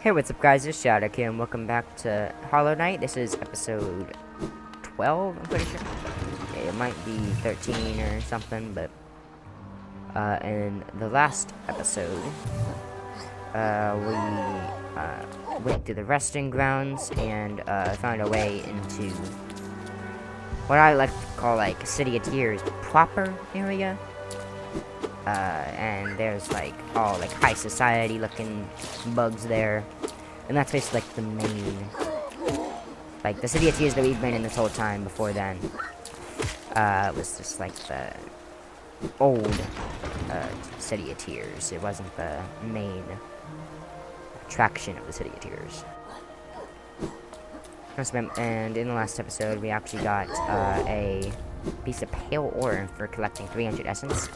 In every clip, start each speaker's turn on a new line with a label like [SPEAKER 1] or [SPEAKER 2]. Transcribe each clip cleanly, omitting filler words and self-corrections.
[SPEAKER 1] Hey, what's up guys, it's Shadow here, and welcome back to Hollow Knight. This is episode 12, I'm pretty sure. It might be 13 or something, but in the last episode, we went to the resting grounds and found our way into what I like to call like City of Tears proper area. And there's like all like high society looking bugs there, and that's basically like the main, like the City of Tears that we've been in this whole time. Before then, was just like the old City of Tears. It wasn't the main attraction of the City of Tears. And in the last episode, we actually got a piece of pale ore for collecting 300 essence.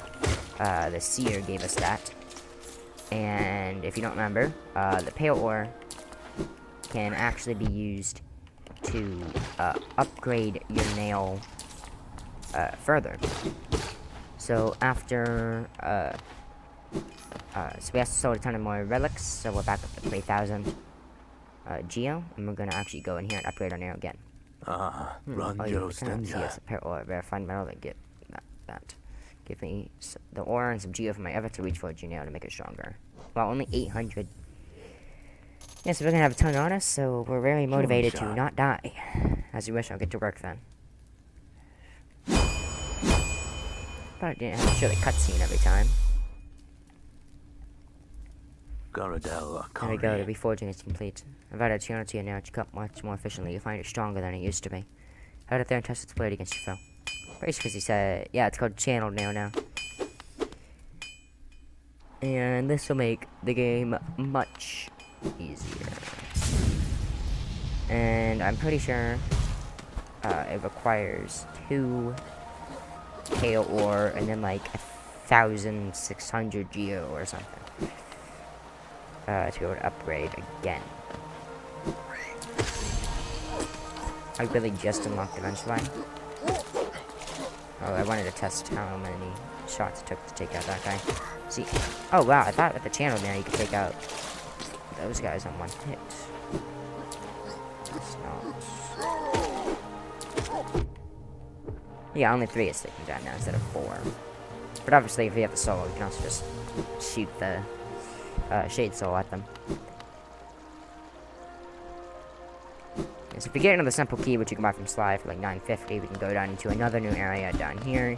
[SPEAKER 1] The seer gave us that. And if you don't remember, the pale ore can actually be used to upgrade your nail further. So after so we have to sell a ton of more relics, so we're back up to 3,000 geo, and we're gonna actually go in here and upgrade our nail again. Yes, a pale ore, verified metal, and get that. Give me the ore and some geo for my effort to reach for a nail to make it stronger. Well, only 800. Yeah, so we're gonna have a ton on us, so we're very motivated to not die. As you wish, I'll get to work then. But I didn't have to show the cutscene every time. There we go, the reforging is complete. I've added a channel to your nail to cut much more efficiently. You'll find it stronger than it used to be. Head out there and test its blade against your foe. Basically, because he said, yeah, it's called channeled nail now. And this will make the game much easier. And I'm pretty sure it requires 2 pale ore and then like 1,600 geo or something to be able to upgrade again. I really just unlocked the bench line. Oh, I wanted to test how many shots it took to take out that guy. See, oh wow, I thought with the channel now you could take out those guys on one hit. That's not. Yeah, only 3 is taken down now instead of 4. But obviously, if you have the solo, you can also just shoot the shade soul at them. So if we get another simple key, which you can buy from Sly for like 950, we can go down into another new area down here.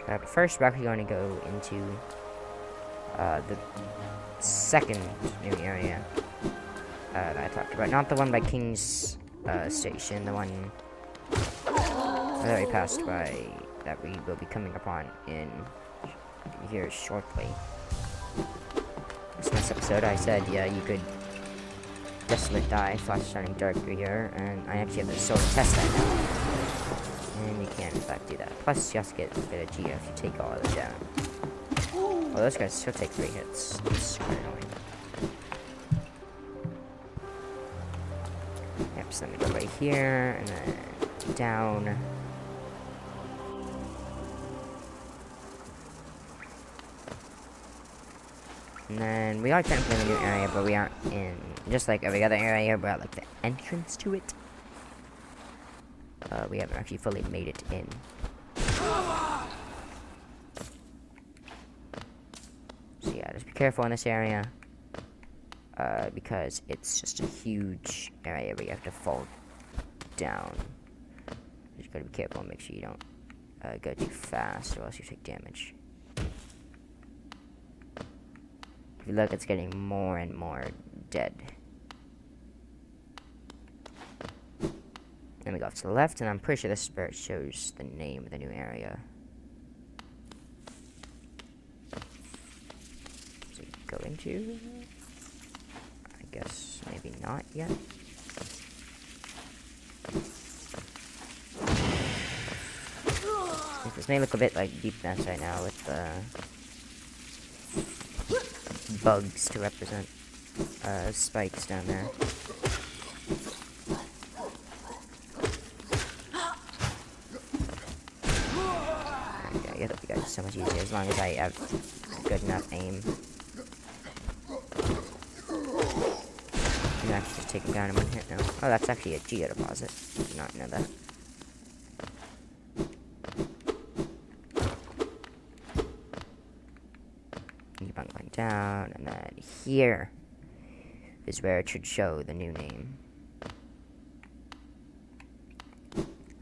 [SPEAKER 1] But first, we're actually going to go into the second new area that I talked about. Not the one by King's Station, the one that we passed by, that we will be coming upon in here shortly. This next episode, I said, yeah, you could Desolate Die, Flash Shining Dark through here, and I actually have the sword to test that now. And you can, in fact, do that. Plus, you also get a bit of geo if you take all of them down. Well, those guys still take 3 hits. It's quite annoying. Yep, so let me go right here, and then down. And then we are technically in a new area, but we aren't in, just like every other area, we're at like the entrance to it. We haven't actually fully made it in. So yeah, just be careful in this area, because it's just a huge area where you have to fall down. You just gotta be careful and make sure you don't go too fast, or else you take damage. If you look, it's getting more and more dead. Then we go off to the left, and I'm pretty sure this is where it shows the name of the new area. Is it going to? I guess maybe not yet. This may look a bit like Deep Nest right now with the bugs to represent spikes down there. I hope you guys are so much easier as long as I have good enough aim. can actually take him down in one hit now. Oh, that's actually a geo deposit. Did not know that. Keep on going down, and then here is where it should show the new name.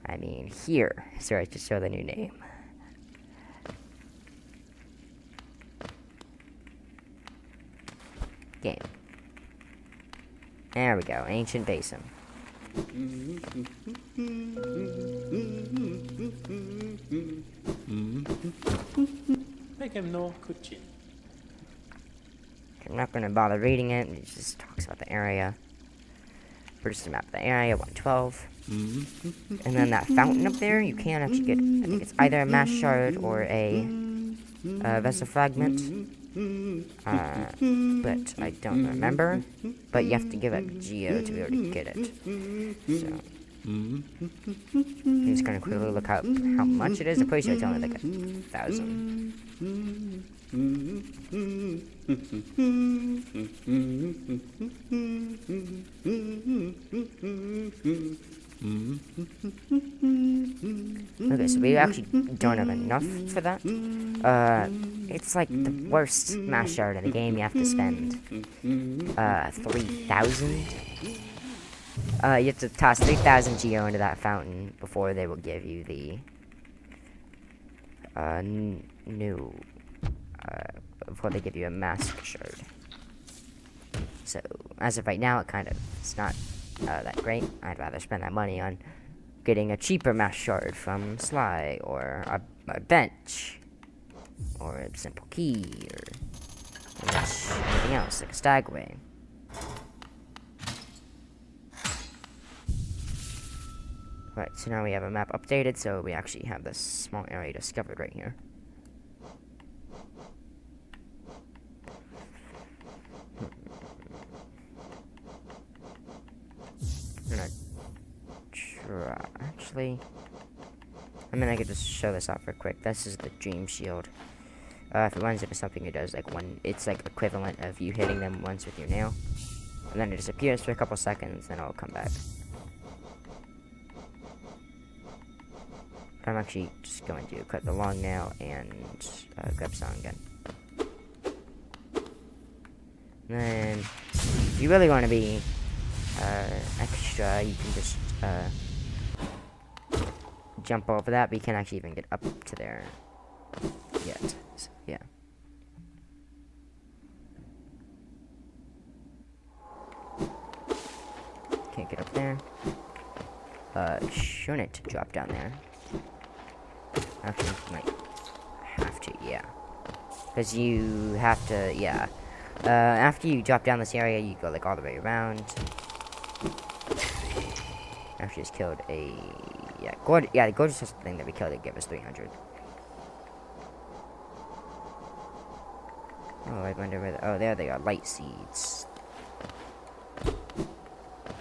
[SPEAKER 1] I mean, here is where it should show the new name. Game. There we go, Ancient Basin.
[SPEAKER 2] Make him no kuchin.
[SPEAKER 1] I'm not going to bother reading it, it just talks about the area. Produce the map of the area, 112. And then that fountain up there, you can actually get, I think it's either a mass shard or a vessel fragment. But I don't remember. But you have to give it geo to be able to get it. So I'm just gonna quickly look up how much it is. I'm pretty sure it's only like 1,000. Okay, so we actually don't have enough for that. It's like the worst mass shard in the game. You have to spend 3,000. You have to toss 3,000 geo into that fountain before they will give you the before they give you a mask shard. So as of right now, it's not that great. I'd rather spend that money on getting a cheaper mass shard from Sly, or a bench, or a simple key, or anything else, like a stagway. Right, so now we have a map updated, so we actually have this small area discovered right here. I'm gonna try, actually, I mean, I could just show this off real quick. This is the Dream Shield. If it lines up with something, it does like it's like equivalent of you hitting them once with your nail. And then it disappears for a couple seconds, then it'll come back. I'm actually just going to cut the long nail and grab some gun. And then, if you really want to be extra, you can just jump over that, but you can't actually even get up to there yet. So, yeah. Can't get up there. Shouldn't drop down there. Actually, you might have to, yeah. Because you have to, yeah. After you drop down this area, you go like all the way around. Actually, just killed a, the gorgeous thing that we killed. It gave us 300. Oh, I wonder where. Oh, there they are, light seeds.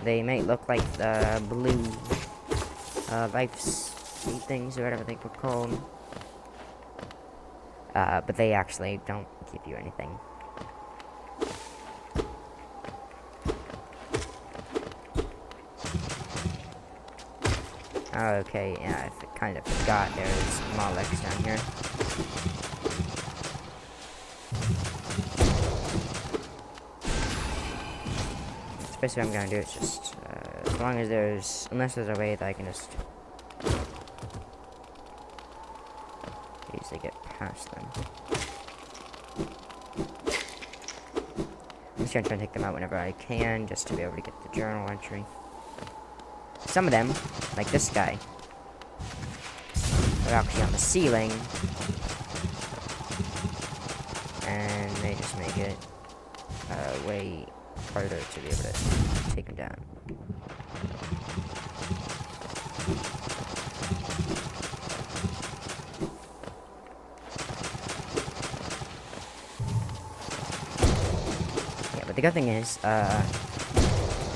[SPEAKER 1] They might look like the blue life seed things or whatever they were called. But they actually don't give you anything. Okay, yeah, I kind of forgot there's Monarchs down here. So basically what I'm gonna do is just, as long as unless there's a way that I can just easily get past them. I'm just gonna try and take them out whenever I can, just to be able to get the journal entry. Some of them, like this guy, are actually on the ceiling, and they just make it way harder to be able to take him down. Yeah, but the good thing is,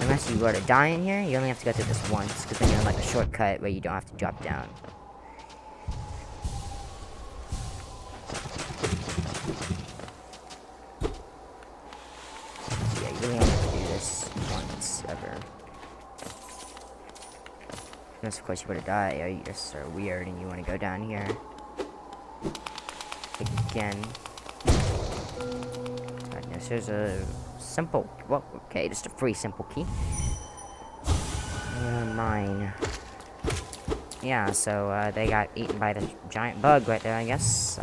[SPEAKER 1] unless you were to die in here, you only have to go through this once, because then you have like a shortcut where you don't have to drop down. So yeah, you really only have to do this once. Unless, of course, you want to die, or you just are weird and you want to go down here. Again. This is a simple, well, okay, just a free simple key. Mine. Yeah, so, they got eaten by the giant bug right there, I guess.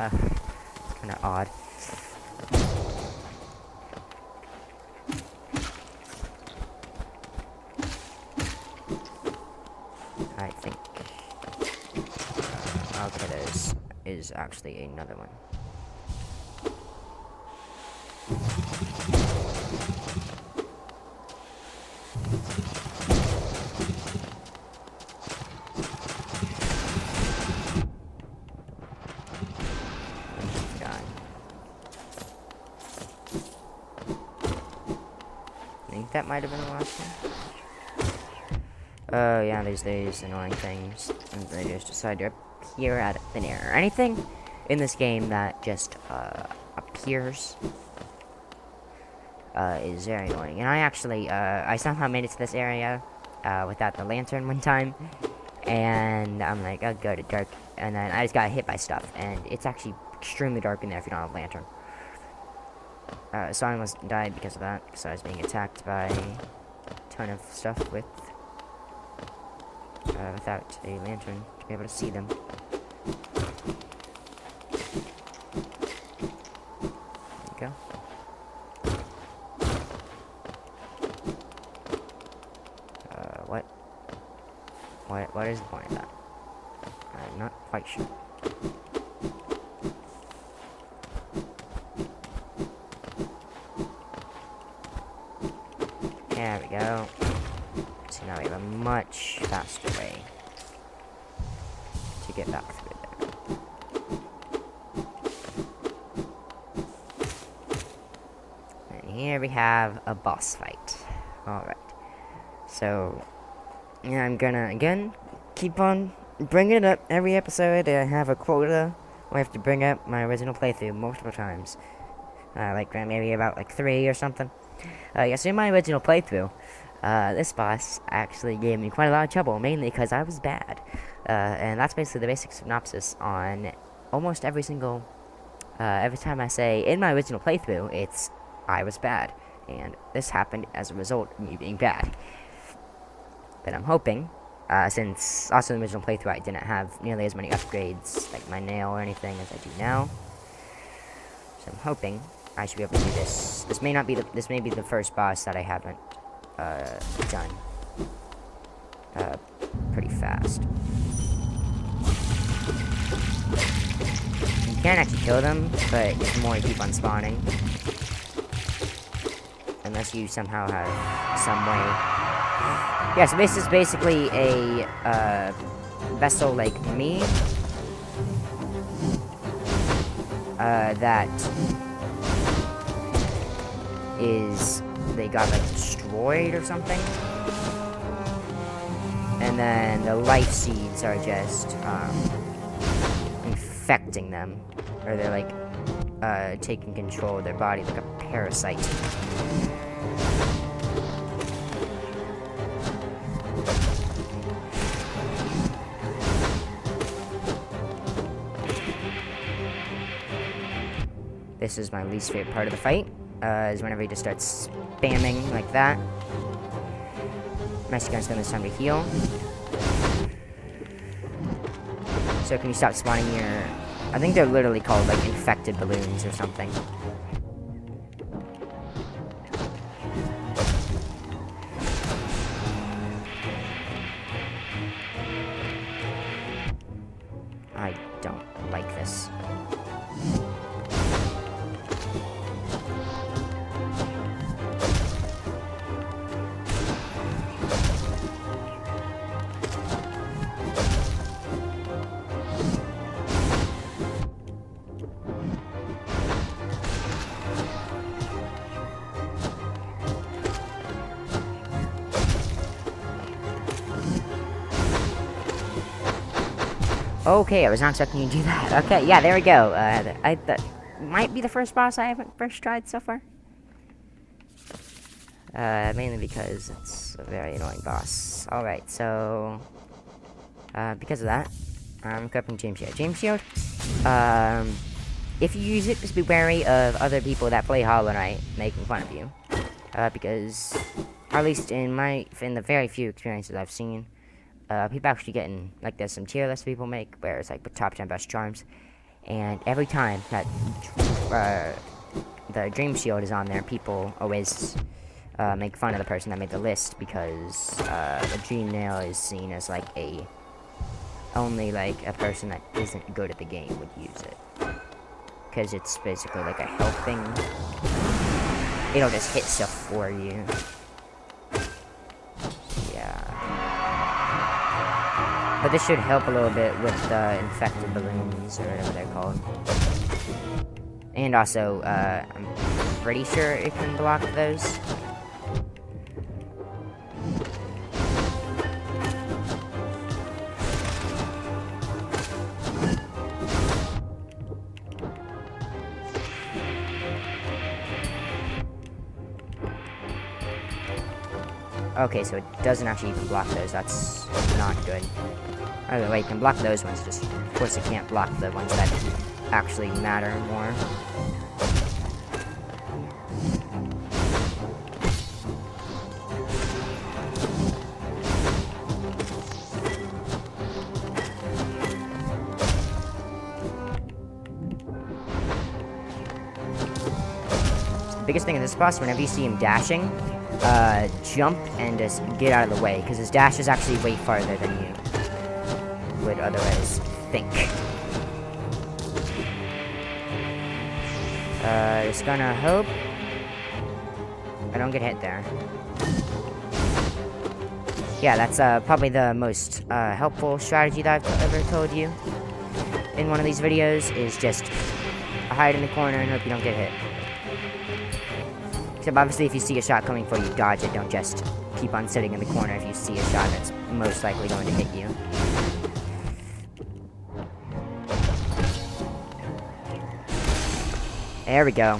[SPEAKER 1] Kinda odd. I think... okay, there's... is actually another one. I think that might have been the last one. Oh yeah, there's these annoying things, and they just decide to appear out of thin air. Anything in this game that just appears is very annoying. And I actually I somehow made it to this area without the lantern one time, and I'm like, I'll go to dark, and then I just got hit by stuff, and it's actually extremely dark in there if you don't have a lantern. So I almost died because of that, because I was being attacked by a ton of stuff without a lantern to be able to see them. There you go. What is the point of that? I'm not quite sure. There we go. So now we have a much faster way to get back through there. And here we have a boss fight. Alright. So, yeah, I'm gonna, again, keep on bringing it up every episode. I have a quota where I have to bring up my original playthrough multiple times. Like, maybe about, like, 3 or something. Yes, in my original playthrough, this boss actually gave me quite a lot of trouble, mainly because I was bad. And that's basically the basic synopsis on almost every single, every time I say, in my original playthrough, it's, I was bad. And this happened as a result of me being bad. But I'm hoping, since also in the original playthrough I didn't have nearly as many upgrades, like my nail or anything, as I do now. So I'm hoping I should be able to do this. This may be the first boss that I haven't done pretty fast. You can actually kill them, but the more you keep on spawning, unless you somehow have some way. Yeah, so this is basically a vessel like me that is, they got like destroyed or something, and then the life seeds are just infecting them, or they're like taking control of their body like a parasite. This is my least favorite part of the fight, is whenever he just starts spamming like that. Nice, gonna spend this time to heal. So can you stop spawning your... I think they're literally called, like, infected balloons or something. I don't like this. Okay, I was not expecting you to do that. Okay, yeah, there we go. That might be the first boss I haven't first tried so far. Mainly because it's a very annoying boss. Alright, so... Because of that, I'm equipping Dream Shield. Dream Shield, if you use it, just be wary of other people that play Hollow Knight making fun of you. Because, at least in the very few experiences I've seen, people actually getting, like, there's some tier lists people make, where it's like the top 10 best charms, and every time that, the Dream Shield is on there, people always, make fun of the person that made the list, because, the Dream Nail is seen as, like, only, like, a person that isn't good at the game would use it. Because it's basically, like, a health thing. It'll just hit stuff for you. Yeah. But this should help a little bit with the infected balloons, or whatever they're called. And also, I'm pretty sure it can block those. Okay, so it doesn't actually even block those. That's not good. Okay, wait, it can block those ones. Just, of course, it can't block the ones that actually matter more. The biggest thing in this boss, whenever you see him dashing, jump and just get out of the way, because his dash is actually way farther than you would otherwise think. Just gonna hope I don't get hit there. Yeah, that's probably the most helpful strategy that I've ever told you in one of these videos, is just hide in the corner and hope you don't get hit. Except obviously if you see a shot coming for you, dodge it. Don't just keep on sitting in the corner if you see a shot that's most likely going to hit you. There we go.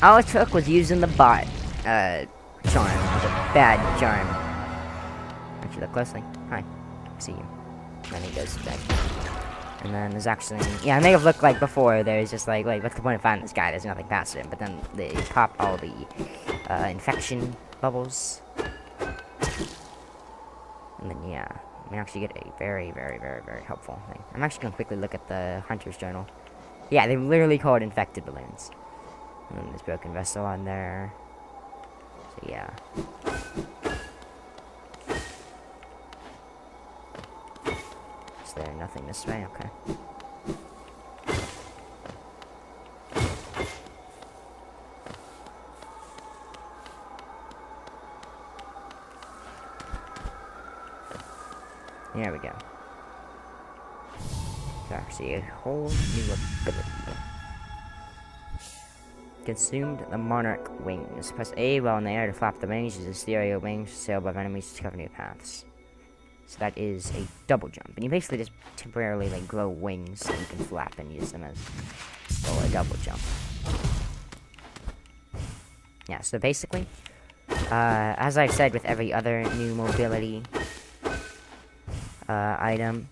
[SPEAKER 1] All it took was using the bot charm. The bad charm. Actually, look closely. Hi. I see you. And then he goes back. And then there's actually, yeah, it may have looked like before, there's just like, what's the point of finding this guy? There's nothing past him. But then they pop all the infection bubbles. And then, yeah, we actually get a very, very, very, very helpful thing. I'm actually going to quickly look at the Hunter's Journal. Yeah, they literally call it infected balloons. And then there's broken vessel on there. So, yeah. Is there nothing this way? Okay. There we go. So actually a whole new ability. Consumed the Monarch wings. Press A while in the air to flap the wings. Use the stereo wings to sail above enemies to discover new paths. So that is a double jump. And you basically just temporarily like grow wings that you can flap and use them as a double jump. Yeah, so basically, as I've said with every other new mobility item,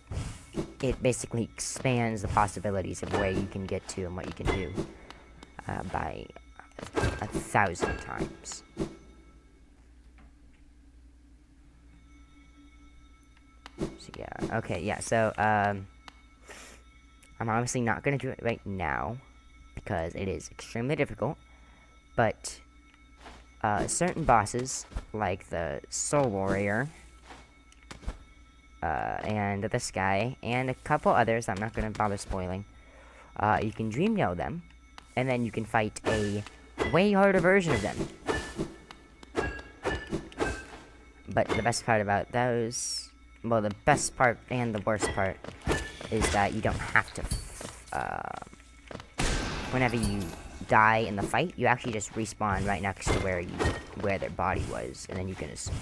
[SPEAKER 1] it basically expands the possibilities of where you can get to and what you can do by 1,000 times. So yeah, okay, yeah, so I'm obviously not going to do it right now because it is extremely difficult, but certain bosses, like the Soul Warrior, and this guy, and a couple others I'm not going to bother spoiling, you can dream yell them, and then you can fight a way harder version of them. But the best part about those, well, the best part and the worst part is that you don't have to, whenever you die in the fight, you actually just respawn right next to where their body was, and then you can just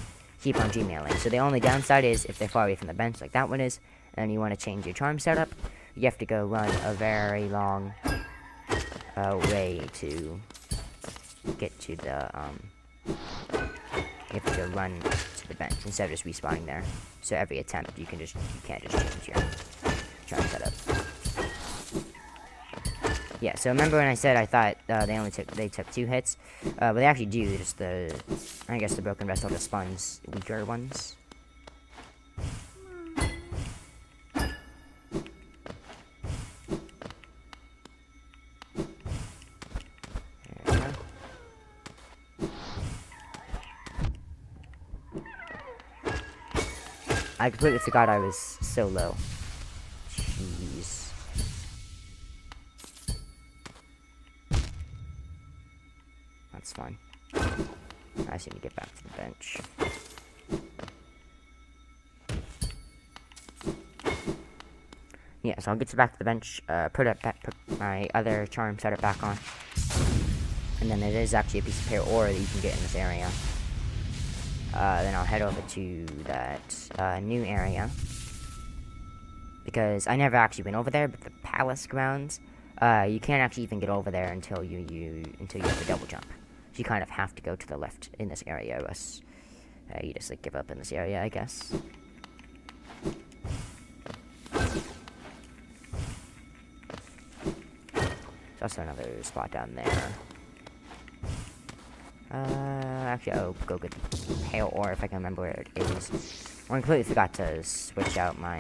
[SPEAKER 1] keep on Gmailing. So the only downside is if they're far away from the bench like that one is, and you want to change your charm setup, you have to go run a very long way to get to the You have to run to the bench instead of just respawning there. So every attempt, you can't just change your charm setup. Yeah, so remember when I said I thought they took 2 hits? But they actually do, just I guess the broken vessel just spawns weaker ones. I completely forgot I was so low. Jeez. That's fine. I just need to get back to the bench. Yeah, so I'll get back to the bench, put my other charm setup back on. And then there is actually a piece of pale ore that you can get in this area. Then I'll head over to that new area, because I never actually been over there. But the palace grounds, you can't actually even get over there until you have the double jump. So you kind of have to go to the left in this area, or else you just like give up in this area, I guess. There's also another spot down there. Actually, I'll go get the pale ore if I can remember where it is. I completely forgot to switch out my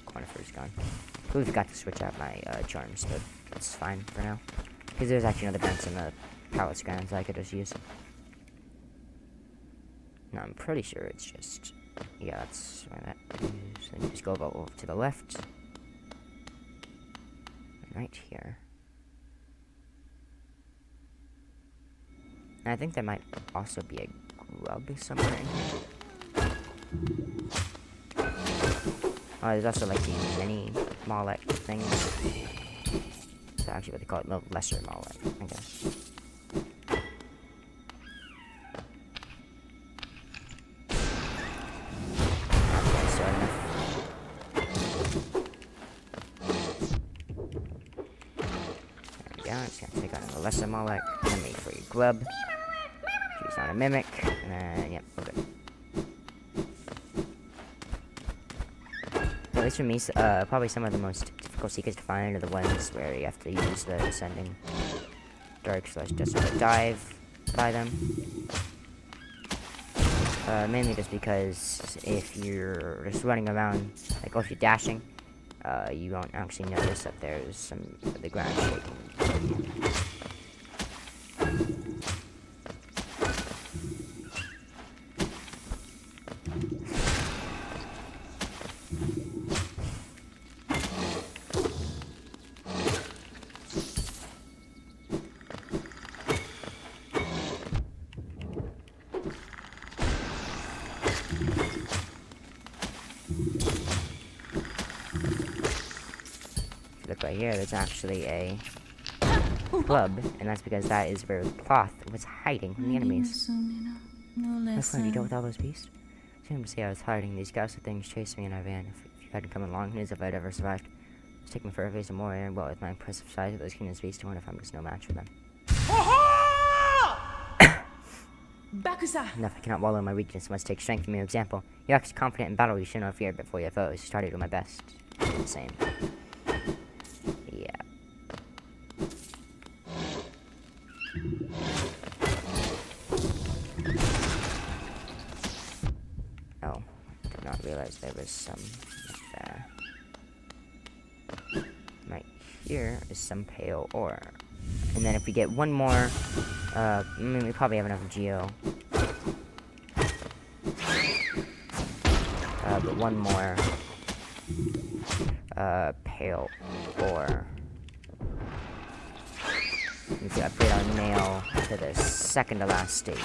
[SPEAKER 1] Cornifer's gone. Completely forgot to switch out my charms, but that's fine for now. Because there's actually another bench in the palace grounds I could just use. No, I'm pretty sure it's just, yeah, that's where that is. Then you just go over to the left. Right here. And I think there might also be a grub somewhere in here. Oh, there's also like these mini Monarch things. That's actually what they call it, no, lesser Monarch, I guess. Okay, so enough. There we go, I'm just gonna take out the lesser Monarch. Let me for your grub. She's not a mimic, and then, yep, we're good. At least for me, probably some of the most difficult secrets to find are the ones where you have to use the descending dark slash desperate dive by them. Mainly just because if you're just running around, like if you're dashing, you won't actually notice that there's some of the ground shaking. Look right here, there's actually a club, and that's because that is where Cloth was hiding from the enemies. That's fun, you dealt with all those beasts? Seemed to see I was hiding. These ghastly things chased me and I ran. If you hadn't come along, who knows if I'd ever survived. It's taken me for a face or more, and well, with my impressive size of those kingdom's beasts, I wonder if I'm just no match for them. Enough, I cannot wallow in my weakness, must take strength from your example. You act confident in battle, you show no fear before your foes. Started with my best. Do the same. Yeah. Oh, did not realize there was some there. Right here is some pale ore. And then if we get one more, we probably have enough geo. But one more, pale ore. We can upgrade our nail to the second to last stage.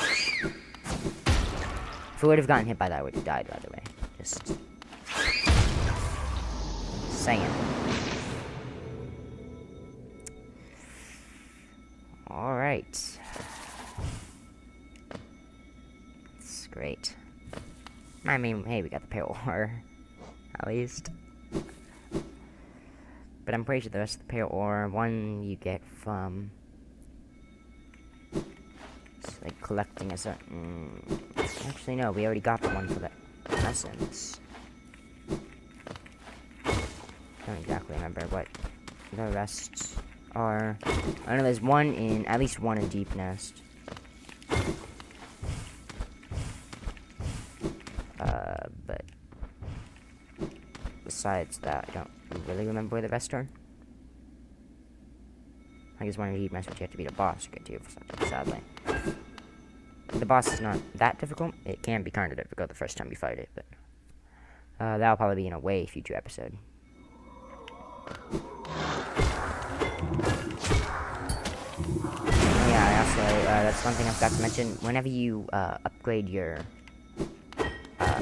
[SPEAKER 1] If we would have gotten hit by that, I would have died right away. Just saying. Alright. That's great. I mean, hey, we got the pale ore. At least. But I'm pretty sure the rest of the pale ore, one you get from like collecting a certain... Actually, no, we already got the one for the essence. I don't exactly remember what the rest are. I know there's one in, at least one in Deep Nest. But besides that, I don't really remember where the rest are. I think there's one in Deep Nest, which you have to beat a boss to get to, sadly. The boss is not that difficult. It can be kind of difficult the first time you fight it, but that'll probably be in a way future episode. Yeah, also, that's one thing I forgot to mention. Whenever you upgrade your,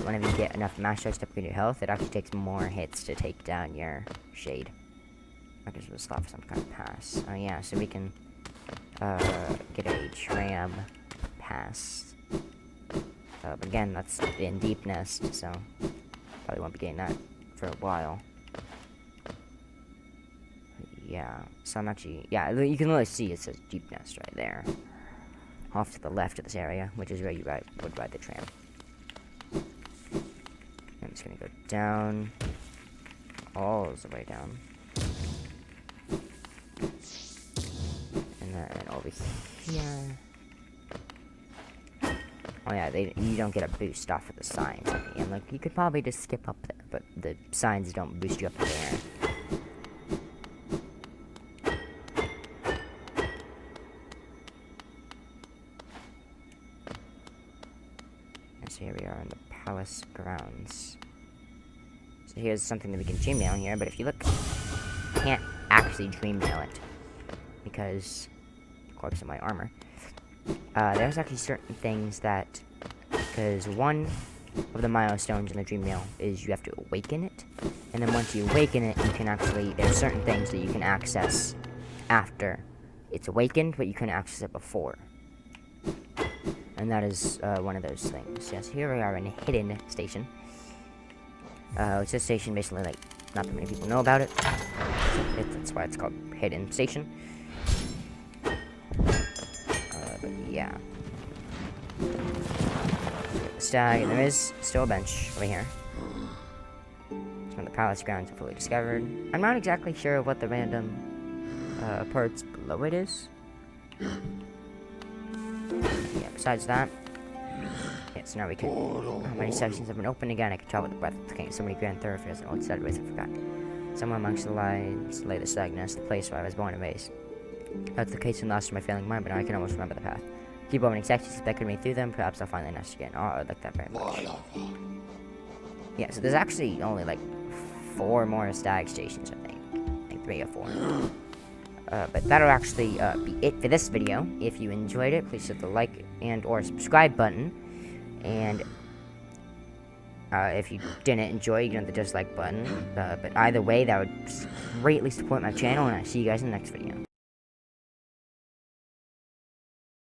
[SPEAKER 1] whenever you get enough master to upgrade your health, it actually takes more hits to take down your shade. I guess we'll slot for some kind of pass. Oh yeah, so we can get a tram pass. But again, that's in Deep Nest, so probably won't be getting that for a while. Yeah, so I'm actually, yeah, you can really see it says Deep Nest right there. Off to the left of this area, which is where you would ride the tram. I'm just gonna go down, all the way down. And then over here. Oh yeah, you don't get a boost off of the signs. And like, you could probably just skip up there, but the signs don't boost you up in the air. So here we are in the palace grounds. So here's something that we can dream mail here, but if you look, you can't actually dream mail it. Because, of course, of my armor. There's actually certain things that, because one of the milestones in the dream mail is you have to awaken it, and then once you awaken it, you can actually, there's certain things that you can access after it's awakened, but you couldn't access it before. And that is one of those things. Yes, here we are in a hidden station. It's a station basically, like, not that many people know about it. That's why it's called Hidden Station. But yeah. Stag, and there is still a bench over here. Some of the palace grounds are fully discovered. I'm not exactly sure what the random parts below it is. Yeah, besides that, yeah, so now we can, how many sections have been opened again? I can tell with the breath of the king. So many grand thoroughfares and old sideways, I forgot. Somewhere amongst the lines lay the Stag Nest, the place where I was born and raised. That's the case and lost in my failing mind, but now I can almost remember the path. Keep opening sections, if I could read through them, perhaps I'll find the nest again. Oh, I like that very much. Yeah, so there's actually only like 4 more stag stations, I think. I think 3 or 4. But that'll actually be it for this video. If you enjoyed it, please hit the like and or subscribe button. And if you didn't enjoy, you can hit the dislike button. But either way, that would greatly support my channel, and I'll see you guys in the next video.